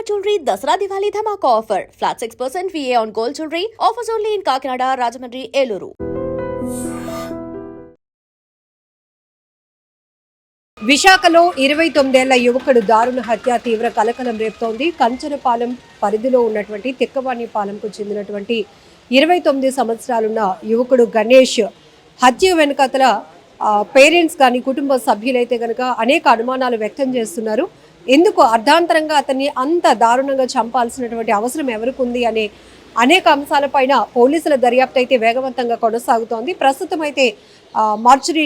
Shalimar Jewelry Dasra Diwali Dhamaka offer. Flat 6% VA on gold jewelry. Offers only in Kakinada, Rajahmundry, Eluru. విశాఖలో 29 ఏళ్ల యువకుడు దారుణ హత్య తీవ్ర కలకలం రేపుతోంది. కంచనపాలెం పరిధిలో ఉన్నటువంటి తిక్కవాణిపాలెంకు చెందినటువంటి 29 సంవత్సరాలున్న యువకుడు గణేష్ హత్య వెనుకతల పేరెంట్స్ కానీ కుటుంబ సభ్యులైతే కనుక అనేక అనుమానాలు వ్యక్తం చేస్తున్నారు. ఎందుకు అర్ధాంతరంగా అతన్ని అంత దారుణంగా చంపాల్సినటువంటి అవసరం ఎవరికి ఉంది అనే అనేక అంశాలపైన పోలీసుల దర్యాప్తు అయితే వేగవంతంగా కొనసాగుతోంది. ప్రస్తుతం అయితే మార్చురీ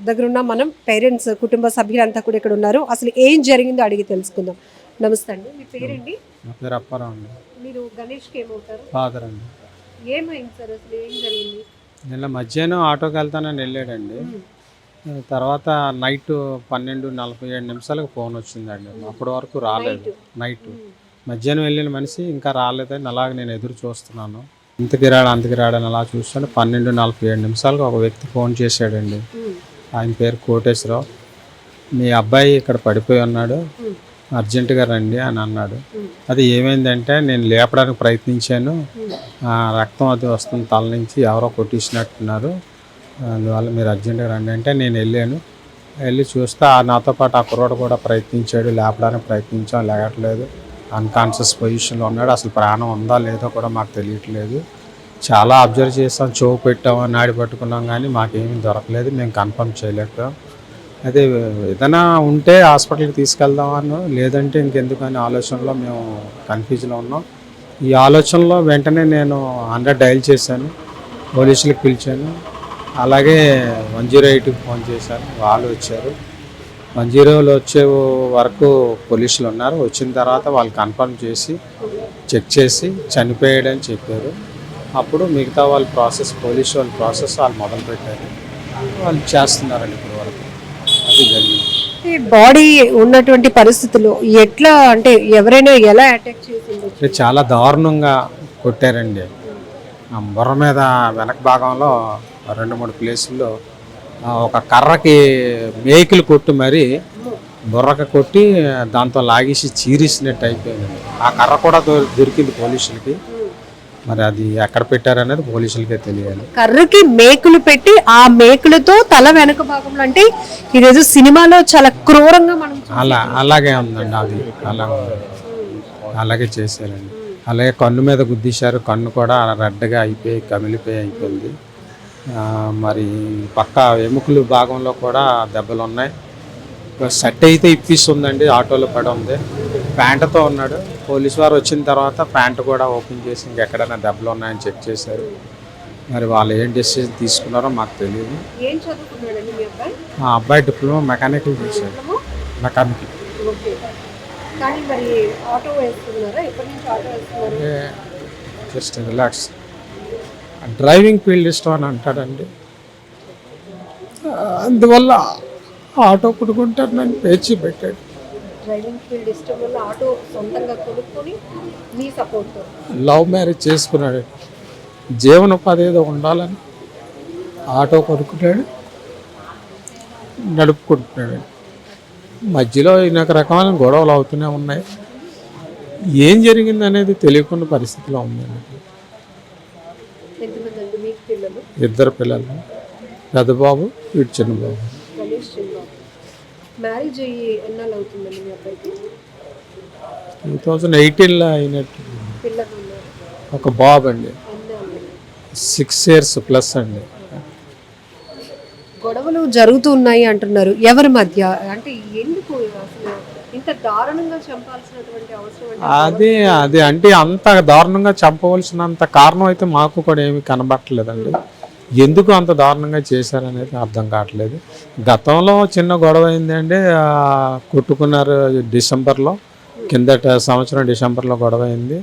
దగ్గరున్న మనం పేరెంట్స్ కుటుంబ సభ్యులంతా కూడా ఇక్కడ ఉన్నారు. అసలు ఏం జరిగిందో అడిగి తెలుసుకుందాం. నమస్తే అండి, మీ పేరండి? నా పేరు అప్పారావు అండి. మీరు గణేష్కి ఏమవుతారు? ఫాదర్ అండి. ఏమైంది సార్, అసలు ఏం జరిగింది? నిన్న మధ్యాహ్నం ఆటోకి వెళ్తానని వెళ్ళాడండి. తర్వాత నైట్ 12:47 ఫోన్ వచ్చిందండి. అప్పటి వరకు రాలేదు. నైట్ మధ్యాహ్నం వెళ్ళిన మనిషి ఇంకా రాలేదని అలాగే నేను ఎదురు చూస్తున్నాను. అంతకి రాడని అలా చూస్తాను. 12:47 ఒక వ్యక్తి ఫోన్ చేశాడండి. ఆయన పేరు కోటేశ్వరరావు. మీ అబ్బాయి ఇక్కడ పడిపోయి ఉన్నాడు, అర్జెంటుగా రండి అని అన్నాడు. అది ఏమైందంటే నేను లేపడానికి ప్రయత్నించాను, రక్తం అది వస్తుంది తల నుంచి, ఎవరో కొట్టించినట్టున్నారు, అందువల్ల మీరు అర్జెంటుగా రండి అంటే నేను వెళ్ళి చూస్తే నాతో పాటు ఆ కుర్రోడు కూడా ప్రయత్నించాడు. లేపడానికి ప్రయత్నించాం, లేగట్లేదు, అన్కాన్షియస్ పొజిషన్లో ఉన్నాడు. అసలు ప్రాణం ఉందా లేదో కూడా మాకు తెలియట్లేదు. చాలా అబ్జర్వ్ చేసాం, చెవు పెట్టాము, నాడి పట్టుకున్నాం, కానీ మాకేమీ దొరకలేదు. మేము కన్ఫర్మ్ చేయలేకపోయాం. అదే ఏదైనా ఉంటే హాస్పిటల్కి తీసుకెళ్దామని, లేదంటే ఇంకెందుకని ఆలోచనలో మేము కన్ఫ్యూజ్లో ఉన్నాం. ఈ ఆలోచనలో వెంటనే నేను 100 డయల్ చేశాను, పోలీసులకు పిలిచాను, అలాగే 108కి ఫోన్ చేశాను. వాళ్ళు వచ్చారు. 110లో వచ్చే వరకు పోలీసులు ఉన్నారు. వచ్చిన తర్వాత వాళ్ళు కన్ఫర్మ్ చేసి చెక్ చేసి చనిపోయాడని చెప్పారు. అప్పుడు మిగతా వాళ్ళ ప్రాసెస్, పోలీసు వాళ్ళ ప్రాసెస్ వాళ్ళు మొదలుపెట్టారు. వాళ్ళు చేస్తున్నారండి ఇప్పుడు వరకు. అది జరిగింది. బాడీ ఉన్నటువంటి పరిస్థితుల్లో ఎట్లా అంటే ఎవరైనా ఎలా అటాక్ చేసింది? చాలా దారుణంగా కొట్టారండి. బుర్ర మీద వెనక భాగంలో 2-3 ప్లేసుల్లో ఒక కర్రకి మేకులు కొట్టి మరి బుర్రక కొట్టి దాంతో లాగేసి చీరేసినట్టు అయిపోయింది. ఆ కర్ర కూడా దొరికింది పోలీసులకి. మరి అది ఎక్కడ పెట్టారనేది పోలీసులకే తెలియాలి. కర్రకి మేకులు పెట్టి ఆ మేకులతో తల వెనక భాగంలో, అంటే ఈరోజు సినిమాలో చాలా క్రూరంగా మనం అలాగే ఉందండి. అది అలాగే చేశారండి. అలాగే కన్ను మీద గుద్దేశారు. కన్ను కూడా రెడ్గా అయిపోయి అయిపోయింది. మరి పక్క ఎముకలు భాగంలో కూడా దెబ్బలు ఉన్నాయి. సెట్ అయితే ఇప్పిస్తుందండి, ఆటోలో పడి ఉంది. ప్యాంటుతో ఉన్నాడు. పోలీసు వారు వచ్చిన తర్వాత ప్యాంటు కూడా ఓపెన్ చేసి ఇంకెక్కడైనా దెబ్బలు ఉన్నాయని చెక్ చేశారు. మరి వాళ్ళు ఏం డెసిషన్ తీసుకున్నారో మాకు తెలియదు. ఆ అబ్బాయి డిప్లొమా మెకానికల్ చేశాడు. Mechanical. Just relax. Driving field ఇష్టం అని అంటాడండి. అందువల్ల ఆటో కొనుక్కుంటానని పేచి పెట్టాడు. లవ్ మ్యారేజ్ చేసుకున్నాడు. జీవనోపాధి ఏదో ఉండాలని ఆటో కొనుక్కుంటాడు, నడుపుకుంటున్నాడు. మధ్యలో ఇక రకమైన గొడవలు అవుతూనే ఉన్నాయి. ఏం జరిగింది అనేది తెలియకుండా పరిస్థితిలో ఉందండి. 2 పిల్లలు, పెద్ద బాబు, వీడు చిన్న బాబు. మ్యారేజ్ అయ్యి ఎన్నాళ్ళు అవుతుందండి మీ అబ్బాయికి? 2018లో అయినట్టు. ఒక బాబు అండి, 6 years ప్లస్ అండి. గొడవలు జరుగుతూ ఉన్నాయి అంటున్నారు. ఎవరి మధ్య? అంటే ఎందుకు అసలు ఇంత దారుణంగా చంపాల్సినటువంటి అవసరం? అది అంటే అంత దారుణంగా చంపవలసినంత కారణం అయితే మాకు కూడా ఏమీ కనబట్టలేదండి. ఎందుకు అంత దారుణంగా చేశారనేది అర్థం కావట్లేదు. గతంలో చిన్న గొడవ అయిందండి, కొట్టుకున్నారు డిసెంబర్లో, కిందట సంవత్సరం డిసెంబర్లో గొడవ అయింది.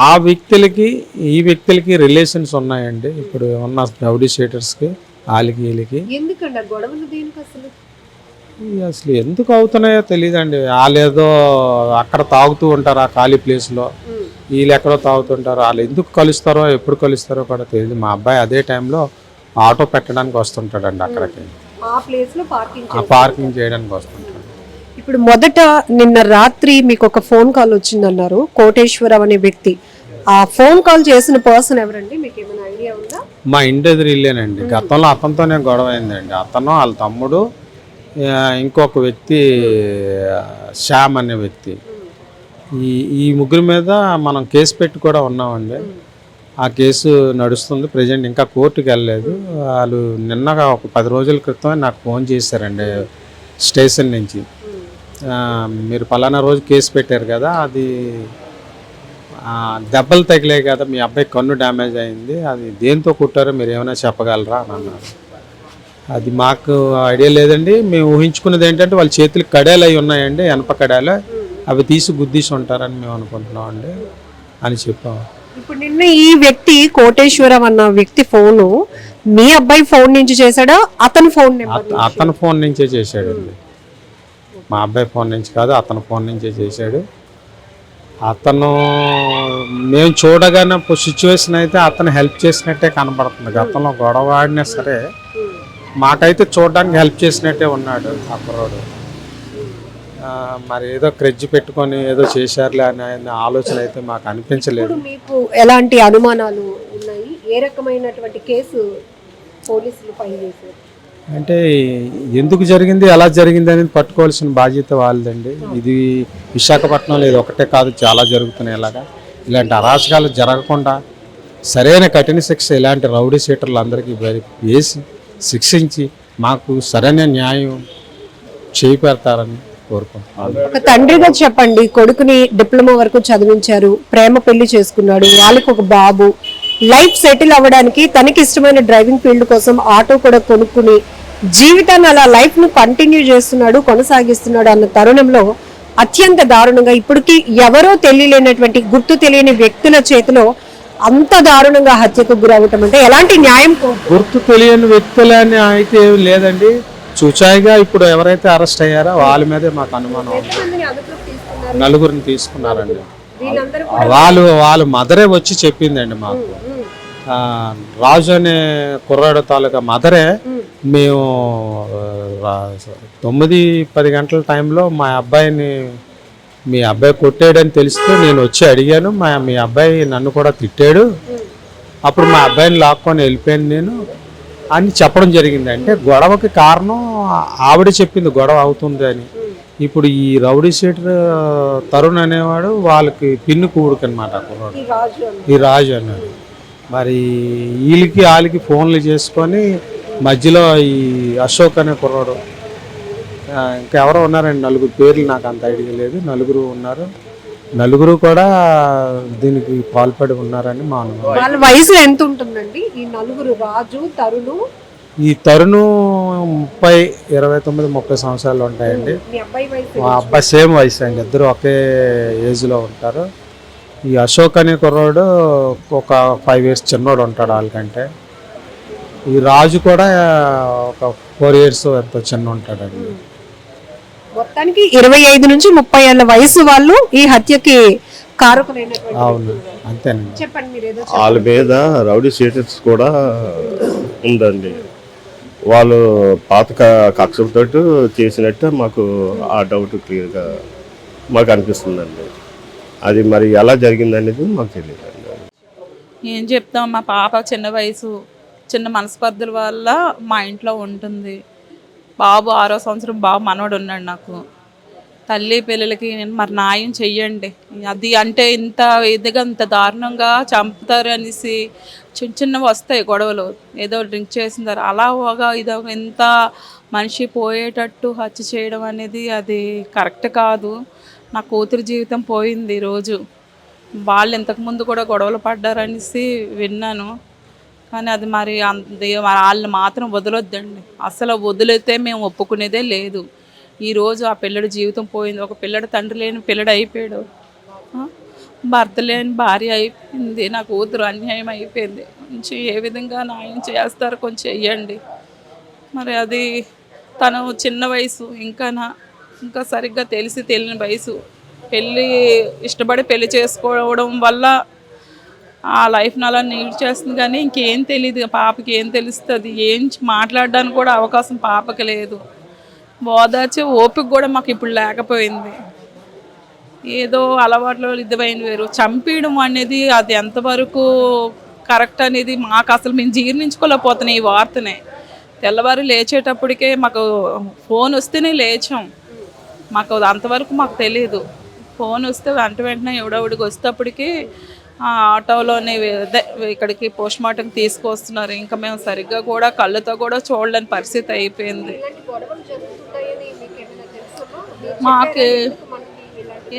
ఆ వ్యక్తులకి ఈ వ్యక్తులకి రిలేషన్స్ ఉన్నాయండి. ఇప్పుడు ఉన్న రౌడీ షీటర్స్కి, వాళ్ళకి వీళ్ళకి. ఎందుకండి గొడవలు? దేనికి అసలు? అసలు ఎందుకు అవుతున్నాయో తెలియదండి. వాళ్ళేదో అక్కడ తాగుతూ ఉంటారు ఆ ఖాళీ ప్లేస్లో, వీళ్ళు ఎక్కడో తాగుతుంటారు. వాళ్ళు ఎందుకు కలుస్తారో ఎప్పుడు కలుస్తారో కూడా తెలియదు. మా అబ్బాయి అదే టైంలో ఆటో పెట్టడానికి వస్తుంటాడండి అక్కడికి, ఆ పార్కింగ్ చేయడానికి వస్తుంటాడు. ఇప్పుడు మొదట నిన్న రాత్రి మీకు ఒక ఫోన్ కాల్ వచ్చిందన్నారు, కోటేశ్వరం అనే వ్యక్తి. ఆ ఫోన్ కాల్ చేసిన పర్సన్ ఎవరండి, మీకు ఏమైనా ఐడియా ఉందా? మా ఇంటి ఎదురు ఇల్లేనండి. గతంలో అతనితోనే గొడవ అయిందండి. అతను వాళ్ళ తమ్ముడు ఇంకొక వ్యక్తి శ్యామ్ అనే వ్యక్తి, ఈ ముగ్గురు మీద మనం కేసు పెట్టి కూడా ఉన్నామండి. ఆ కేసు నడుస్తుంది ప్రజెంట్, ఇంకా కోర్టుకి వెళ్ళలేదు. వాళ్ళు నిన్నగా ఒక 10 రోజుల క్రితం నాకు ఫోన్ చేశారండి స్టేషన్ నుంచి. మీరు పలానా రోజు కేసు పెట్టారు కదా, అది దెబ్బలు తగిలాయి కదా, మీ అబ్బాయి కన్ను డ్యామేజ్ అయింది, అది దేంతో కుట్టారో మీరు ఏమైనా చెప్పగలరా అని అన్నారు. అది మాకు ఐడియా లేదండి. మేము ఊహించుకున్నది ఏంటంటే వాళ్ళ చేతులకు కడాలు అవి ఉన్నాయండి, ఎనప కడాలు, అవి తీసి గుద్దీసి ఉంటారని మేము అనుకుంటున్నాం అండి అని చెప్పాము. ఇప్పుడు నిన్న ఈ వ్యక్తి కోటేశ్వరం అన్న వ్యక్తి ఫోను మీ అబ్బాయి ఫోన్ నుంచి చేశాడా, అతని ఫోన్ నెంబర్? అతని ఫోన్ నుంచే చేశాడండి, మా అబ్బాయి ఫోన్ నుంచి కాదు, అతని ఫోన్ నుంచే చేశాడు. అతను మేము చూడగానే సిచ్యువేషన్ అయితే అతను హెల్ప్ చేసినట్టే కనబడుతుంది. గతంలో గొడవ ఆడినా సరే మాకైతే చూడడానికి హెల్ప్ చేసినట్టే ఉన్నాడు ఆ కుర్రాడు. మరి ఏదో క్రెడ్జ్ పెట్టుకొని ఏదో చేశారులే అనే ఆలోచన అయితే మాకు అనిపించలేదు. మీకు ఎలాంటి అనుమానాలు ఉన్నాయి? ఏ రకమైనటువంటి కేసు పోలీసులు ఫైల్ చేశారు? అంటే ఎందుకు జరిగింది, ఎలా జరిగింది అనేది పట్టుకోవాల్సిన బాధ్యత వాళ్ళదండి. ఇది విశాఖపట్నంలో ఇది ఒకటే కాదు, చాలా జరుగుతున్నాయి. ఇలాంటి అరాచకాలు జరగకుండా సరైన కఠిన శిక్ష ఇలాంటి రౌడీ షీటర్లు అందరికీ వేసి శిక్షించి మాకు సరైన న్యాయం చేపెడతారని కోరుకుంటున్నాను. ఒక తండ్రిగా చెప్పండి, కొడుకుని డిప్లొమా వరకు చదివించారు, ప్రేమ పెళ్లి చేసుకున్నాడు, వాళ్ళకి ఒక బాబు, లైఫ్ సెటిల్ అవ్వడానికి తనకి ఇష్టమైన డ్రైవింగ్ ఫీల్డ్ కోసం ఆటో కూడా కొనుక్కుని జీవితాన్ని అలా లైఫ్ ను కంటిన్యూ చేస్తున్నాడు, కొనసాగిస్తున్నాడు అన్న తరుణంలో అత్యంత దారుణంగా ఇప్పటికి ఎవరో తెలియలేనటువంటి గుర్తు తెలియని వ్యక్తుల చేతిలో అంత దారుణంగా హత్యకు గురవటం అంటే ఎలాంటి న్యాయం? గుర్తు తెలియని వ్యక్తులని అయితే లేదండి, చూచాయిగా ఇప్పుడు ఎవరైతే అరెస్ట్ అయ్యారో వాళ్ళ మీదే మాకు అనుమానం. నలుగురిని తీసుకున్నారండి. వాళ్ళ మదరే వచ్చి చెప్పిందండి మాకు. రాజు అనే కుర్రాడు తాలూకా మదరే మేము 9-10 గంటల టైంలో మీ అబ్బాయి కొట్టాడని తెలిస్తే నేను వచ్చి అడిగాను. మీ అబ్బాయి నన్ను కూడా తిట్టాడు, అప్పుడు మా అబ్బాయిని లాక్కొని వెళ్ళిపోయాను నేను అని చెప్పడం జరిగింది. అంటే గొడవకి కారణం ఆవిడ చెప్పింది గొడవ అవుతుంది అని. ఇప్పుడు ఈ రౌడీ షీటర్ తరుణ్ అనేవాడు వాళ్ళకి పిన్ను కూడుకు అనమాట, ఈ రాజు అన్నాడు. మరి వాళ్ళకి ఫోన్లు చేసుకొని మధ్యలో ఈ అశోక్ అనే కుర్రాడు, ఇంకెవరో ఉన్నారండి, 4 పేర్లు నాకు అంత ఐడియా లేదు, 4 ఉన్నారు. 4 కూడా దీనికి పాల్పడి ఉన్నారని మా అనుమానం. వాళ్ళ వయసు ఎంత ఉంటుందండి ఈ 4? రాజు, తరుణు. ఈ తరుణు 29-30 సంవత్సరాలు ఉంటాయండి. మా అబ్బాయి సేమ్ వయసు అండి, ఇద్దరు ఒకే ఏజ్లో ఉంటారు. ఈ అశోక్ అనే కుర్రాడు ఒక 5 years చిన్నోడు ఉంటాడు వాళ్ళకంటే. ఈ రాజు కూడా ఒక 4 years ఎంతో చిన్న ఉంటాడండి. మొత్తానికి 25 నుంచి 30 ఏళ్ల వయసు వాళ్ళు ఈ హత్యకి కారకులైనటువంటి. అవును, అంతేనండి. చెప్పండి మీరు ఏదో. వాళ్ళ మీద రౌడీ షీటర్స్ కూడా ఉందండి. వాళ్ళు పాత కక్షలతో చేసినట్టు మాకు ఆ డౌట్ క్లియర్గా మాకు అనిపిస్తుందండి. అది మరి ఎలా జరిగిందనేది మాకు తెలియదు. ఏం చెప్తాం, మా పాప చిన్న వయసు, చిన్న మనస్పర్ధల వల్ల మా ఇంట్లో ఉంటుంది. బాబు 6వ సంవత్సరం బాబు మనవడు ఉన్నాడు నాకు. తల్లి పిల్లలకి నేను మరి న్యాయం చెయ్యండి. అది అంటే ఇంత ఇదిగా ఇంత దారుణంగా చంపుతారు అనేసి చిన్నవి వస్తాయి గొడవలు, ఏదో డ్రింక్ చేసిందారు అలా ఇది ఇంత మనిషి పోయేటట్టు హత్య చేయడం అనేది అది కరెక్ట్ కాదు. నా కూతురు జీవితం పోయింది ఈరోజు. వాళ్ళు ఇంతకుముందు కూడా గొడవలు పడ్డారనేసి విన్నాను, కానీ అది మరి వాళ్ళు మాత్రం వదలొద్దండి. అసలు వదిలితే మేము ఒప్పుకునేదే లేదు. ఈరోజు ఆ పిల్లడి జీవితం పోయింది. ఒక పిల్లడు తండ్రి లేని పిల్లడు అయిపోయాడు, భర్త లేని భార్య అయిపోయింది. నా కూతురు అన్యాయం అయిపోయింది. కొంచెం ఏ విధంగా న్యాయం చేస్తారో కొంచెం చెయ్యండి. మరి అది తను చిన్న వయసు, ఇంకా సరిగ్గా తెలియని వయసు. ఇష్టపడి పెళ్లి చేసుకోవడం వల్ల ఆ లైఫ్ని అలా నీడ్ చేస్తుంది, కానీ ఇంకేం తెలియదు. పాపకి ఏం తెలుస్తుంది, ఏం మాట్లాడడానికి కూడా అవకాశం పాపకి లేదు. ఓదార్చే ఓపిక కూడా మాకు ఇప్పుడు లేకపోయింది. ఏదో అలవాట్లో ఇదివైన వేరు, చంపేయడం అనేది అది ఎంతవరకు కరెక్ట్ అనేది మాకు అసలు మేము జీర్ణించుకోలేకపోతున్నాం ఈ వార్తనే. తెల్లవారు లేచేటప్పటికే మాకు ఫోన్ వస్తేనే లేచాం. మాకు అంతవరకు మాకు తెలియదు. ఫోన్ వస్తే వెంటనే ఎవడెవడికి వచ్చేటప్పటికి ఆటోలోనే ఇక్కడికి పోస్ట్ మార్టంకి తీసుకొస్తున్నారు. ఇంకా మేము సరిగ్గా కూడా కళ్ళతో కూడా చూడలేని పరిస్థితి అయిపోయింది. మాకు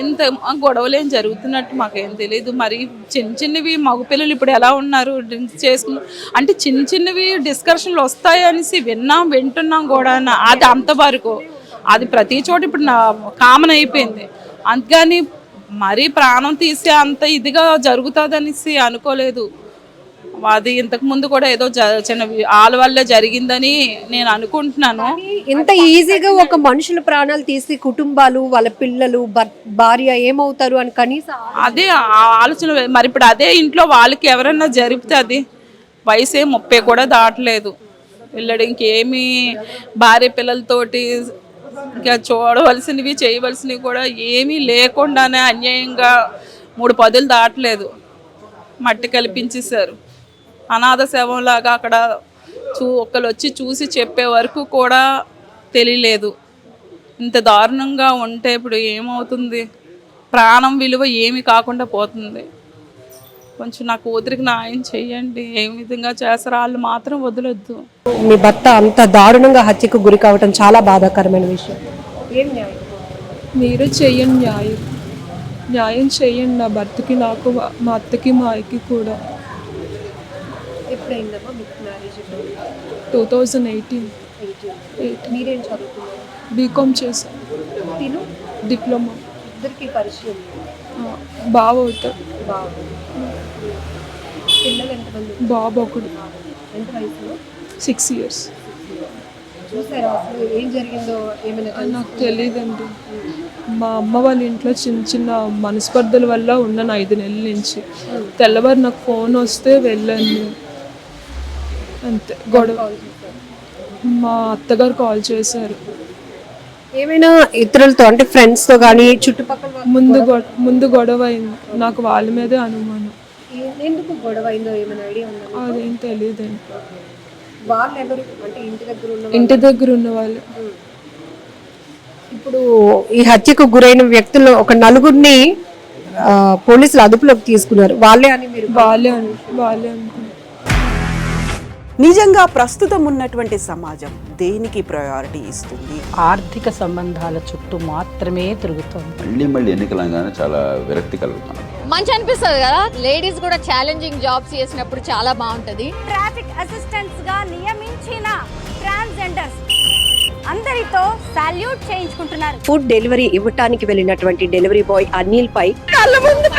ఎంత గొడవలు ఏం జరుగుతున్నట్టు మాకేం తెలియదు. మరి చిన్నవి మగపిల్లలు ఇప్పుడు ఎలా ఉన్నారు, డ్రింక్స్ చేసుకున్నారు అంటే చిన్నవి డిస్కషన్లు వస్తాయనేసి వింటున్నాం కూడా. అది అంతవరకు అది ప్రతి చోట ఇప్పుడు కామన్ అయిపోయింది. అందుకని మరీ ప్రాణం తీసే అంత ఇదిగా జరుగుతుంది అనేసి అనుకోలేదు. అది ఇంతకుముందు కూడా ఏదో చిన్న వాళ్ళ వల్లే జరిగిందని నేను అనుకుంటున్నాను. ఇంత ఈజీగా ఒక మనుషుల ప్రాణాలు తీసి కుటుంబాలు, వాళ్ళ పిల్లలు, భార్య ఏమవుతారు అని కనీసం అదే ఆలోచన. మరి ఇప్పుడు అదే ఇంట్లో వాళ్ళకి ఎవరైనా జరిపితే అది వయసే 30 కూడా దాటలేదు. పిల్లడు ఇంకేమీ భార్య పిల్లలతోటి ఇంకా చూడవలసినవి చేయవలసినవి కూడా ఏమీ లేకుండానే అన్యాయంగా 3 పదులు దాటలేదు, మట్టి కల్పించేశారు. అనాథ శవంలాగా అక్కడ ఒక్కరు వచ్చి చూసి చెప్పే వరకు కూడా తెలియలేదు. ఇంత దారుణంగా ఉంటే ఇప్పుడు ఏమవుతుంది? ప్రాణం విలువ ఏమి కాకుండా పోతుంది. కొంచెం నా కూతురికి న్యాయం చెయ్యండి. ఏ విధంగా చేస్తారో వాళ్ళు మాత్రం వదలొద్దు. మీ భర్త అంత దారుణంగా హత్యకు గురి కావటం చాలా బాధాకరమైన విషయం. ఏం న్యాయం? మీరు చెయ్యండి న్యాయం చెయ్యండి. నా భర్తకి, నాకు, మా అత్తకి, మా ఆయనకి కూడా. ఎప్పుడైందమ్మా మీకు మ్యారేజ్? 2018. మీరేం చదువుతున్నారు? బీకామ్ చేశాను. తిను డిప్లొమా. ఇద్దరికి పరిచయం బావ అవుతాడు. బాబు. పిల్లలు ఎంతమంది? బాబు ఒకడు. ఎంత వయసులో? 6 years. చూసారా అసలు ఏం జరిగిందో? ఏమైనా నాకు తెలియదండి. మా అమ్మ వాళ్ళ ఇంట్లో చిన్న మనస్పర్ధల వల్ల ఉన్నాను 5 నెలల నుంచి. తెల్లవారు నాకు ఫోన్ వస్తే వెళ్ళాను అంతే. గొడవ మా అత్తగారు కాల్ చేశారు. ఏమైనా ఇతరులతో అంటే ఫ్రెండ్స్తో కానీ చుట్టుపక్కల ముందు గొడవ అయింది. నాకు వాళ్ళ మీదే అనుమానం. ఎందుకు గొడవ అయిందో ఏమైనా ఐడియా ఉందా? అదేం తెలియదండి. వాళ్ళు ఎవరు అంటే ఇంటి దగ్గర ఉన్న వాళ్ళు. ఇప్పుడు ఈ హత్యకు గురైన వ్యక్తుల్లో ఒక 4గురిని పోలీసులు అదుపులోకి తీసుకున్నారు. వాళ్ళే అనుకున్నారు. నిజంగా ప్రస్తుతం ఉన్నటువంటి సమాజం దేనికి ప్రయారిటీ ఇస్తుంది? ఆర్థిక సంబంధాల చుట్టూ మాత్రమే తిరుగుతుంది. మళ్ళీ ఎన్నికలంగానే చాలా విరక్తి కలుగుతాను. మంచి అనిపిస్తుంది కదా, లేడీస్ కూడా ఛాలెంజింగ్ జాబ్స్ చేసినప్పుడు చాలా బాగుంటది. ట్రాఫిక్ అసిస్టెంట్స్ గా నియమించిన ట్రాన్స్జెండర్స్ అందరితో సాల్యూట్ చేయించుకుంటున్నారు. ఫుడ్ డెలివరీ ఇవ్వటానికి వెళ్ళినటువంటి డెలివరీ బాయ్ అనిల్ పై కళ్ళ ముందు